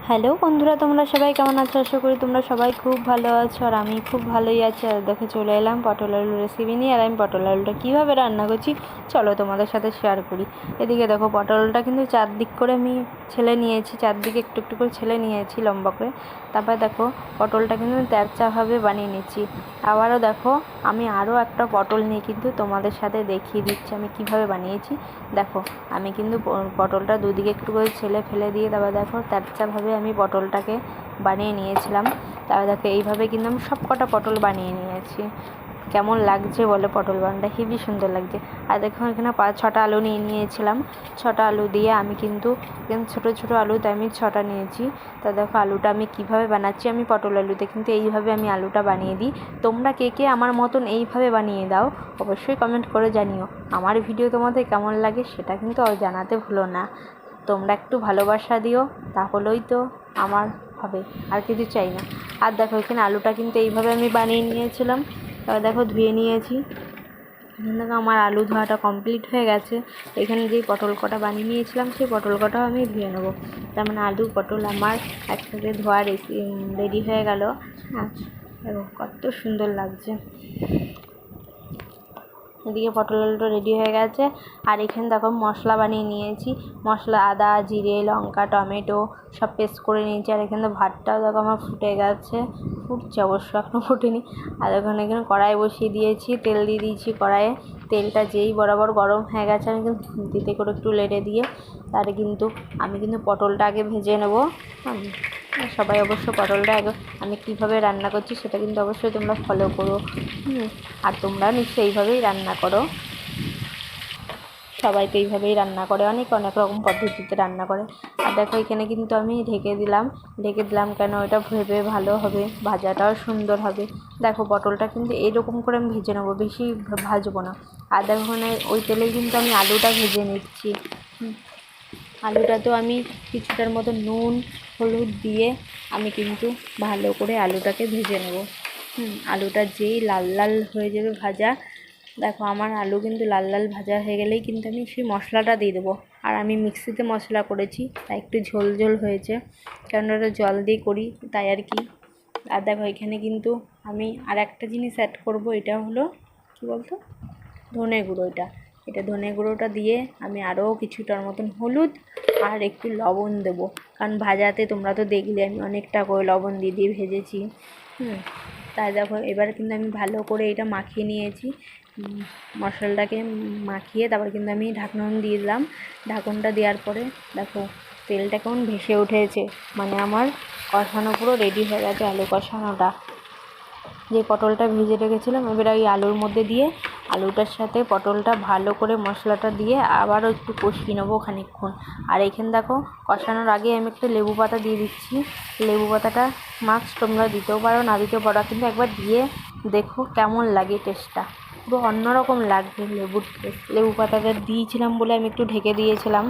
Hello বন্ধুরা, তোমরা সবাই কেমন আছো? আশা করি তোমরা সবাই খুব ভালো আছো, আর আমি খুব ভালোই আছি। আর দেখো চলে এলাম পটল আলুর রেসিপি নিয়ে। আর আমি পটল আলুটা কীভাবে রান্না করছি চলো তোমাদের সাথে শেয়ার করি। এদিকে দেখো পটলটা কিন্তু চারদিক করে আমি ছেলে নিয়েছি, চারদিকে একটু একটু করে ছেলে নিয়েছি লম্বা করে। তারপরে দেখো পটলটা কিন্তু তেরচাভাবে বানিয়ে নিচ্ছি। আবারও দেখো আমি আরও একটা পটল নিয়ে কিন্তু তোমাদের সাথে দেখিয়ে দিচ্ছি আমি কিভাবে বানিয়েছি। দেখো আমি কিন্তু পটলটা দুদিকে একটু করে ছেলে ফেলে দিয়ে তারপর দেখো তেরচাভাবে আমি পটলটাকে বানিয়ে নিয়েছিলাম। তারপর দেখো এইভাবে কিন্তু আমি সব কটা পটল বানিয়ে নিয়েছি। কেমন লাগছে বলে পটল বানাটা? হেবি সুন্দর লাগছে। আর দেখো এখানে 5-6টা আলু নিয়ে নিয়েছিলাম। 6টা আলু দিয়ে আমি কিন্তু ছোটো ছোটো আলুতে আমি 6টা নিয়েছি। তা দেখো আলুটা আমি কিভাবে বানাচ্ছি, আমি পটল আলুতে কিন্তু এইভাবে আমি আলুটা বানিয়ে দিই। তোমরা কে কে আমার মতন এইভাবে বানিয়ে দাও অবশ্যই কমেন্ট করে জানিও। আমার ভিডিও তোমাদের কেমন লাগে সেটা কিন্তু জানাতে ভুলো না। তোমরা একটু ভালোবাসা দিও, তাহলেই তো আমার হবে, আর কিছু চাই না। আর দেখো এখানে আলুটা কিন্তু এইভাবে আমি বানিয়ে নিয়েছিলাম। তারপর দেখো ধুয়ে নিয়েছি। এখানে দেখো আমার আলু ধোয়াটা কমপ্লিট হয়ে গেছে। এখানে যেই পটল কটা বানিয়ে নিয়েছিলাম সেই পটল কটাও আমি ধুয়ে নেবো। তার মানে আলু পটল আমার একসাথে ধোয়া রেডি হয়ে গেল। হ্যাঁ দেখো কত সুন্দর লাগছে। এদিকে পটল আলুটা রেডি হয়ে গেছে। আর এখানে দেখো মশলা বানিয়ে নিয়েছি। মশলা আদা, জিরে, লঙ্কা, টমেটো সব পেস্ট করে নিয়েছি। আর এখানে ভাতটাও দেখো আমার ফুটে গেছে, ফুটছে অবশ্য, এখনও ফুটেনি। আর এখানে কড়াই বসিয়ে দিয়েছি, তেল দিয়ে দিয়েছি কড়াইয়ে। তেলটা যেই বরাবর গরম হয়ে গেছে আমি কিন্তু দিতে করে একটু লেড়ে দিয়ে তারে কিন্তু আমি পটলটা আগে ভেজে নেবো। সবাই অবশ্য পটলটা আগে আমি কীভাবে রান্না করছি সেটা কিন্তু অবশ্যই তোমরা ফলো করো। আর তোমরা নিশ্চয়ই এইভাবেই রান্না করো। সবাই তো এইভাবেই রান্না করে, অনেক অনেক রকম পদ্ধতিতে রান্না করে। আর দেখো এখানে কিন্তু আমি ঢেকে দিলাম কেন, এটা ভেবে ভালো হবে, ভাজাটাও সুন্দর হবে। দেখো পটলটা কিন্তু এইরকম করে আমি ভেজে নেবো, বেশি ভাজবো না। আর দেখো ওখানে ওই তেলেই কিন্তু আমি আলুটা ভেজে নিচ্ছি। আলুটা তো আমি কিছুটার মতো নুন হলুদ দিয়ে আমি কিন্তু ভালো করে আলুটাকে ভেজে নেব। আলুটা যেই লাল লাল হয়ে যাবে ভাজা, দেখো আমার আলু কিন্তু লাল লাল ভাজা হয়ে গেলেই কিন্তু আমি সেই মশলাটা দিয়ে দেবো। আর আমি মিক্সিতে মশলা করেছি তাই একটু ঝোল ঝোল হয়েছে, কারণ ওটা জল দিয়ে করি তাই আর কি। আর দেখো এখানে কিন্তু আমি আর একটা জিনিস অ্যাড করব, এটা হলো কী বলতো, ধনে গুঁড়ো। এটা ধনে গুঁড়োটা দিয়ে আমি আরও কিছুটার মতন হলুদ আর একটু লবণ দেবো, কারণ ভাজাতে তোমরা তো দেখলে আমি অনেকটা করে লবণ দিয়ে দিয়ে ভেজেছি। তাই দেখো এবার কিন্তু আমি ভালো করে এটা মাখিয়ে নিয়েছি। মশলাটাকে মাখিয়ে তারপর কিন্তু আমি ঢাকন দিয়ে দিলাম। ঢাকনটা দেওয়ার পরে দেখো তেলটা কেমন ভেসে উঠেছে, মানে আমার কষানো পুরো রেডি হয়ে গেছে। আলু কষানোটা যে পটলটা ভেজে রেখেছিলাম এবার ওই আলুর মধ্যে দিয়ে আলুটার সাথে পটলটা ভালো করে মশলাটা দিয়ে আবারও একটু কষিয়ে নেবো খানিকক্ষণ। আর এখানে দেখো কষানোর আগে আমি একটু লেবু পাতা দিয়ে দিচ্ছি। লেবু পাতাটা মাস্ট, তোমরা দিতেও পারো না দিতেও পারো, কিন্তু একবার দিয়ে দেখো কেমন লাগে, টেস্টটা পুরো অন্যরকম লাগবে। লেবু পাতাটা দিয়েছিলাম বলে আমি একটু ঢেকে দিয়েছিলাম।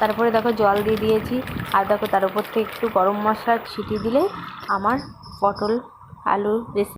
তারপরে দেখো জল দিয়ে দিয়েছি। আর দেখো তার উপর থেকে একটু গরম মশলা ছিটিয়ে দিলে আমার পটল আলুর রেসিপি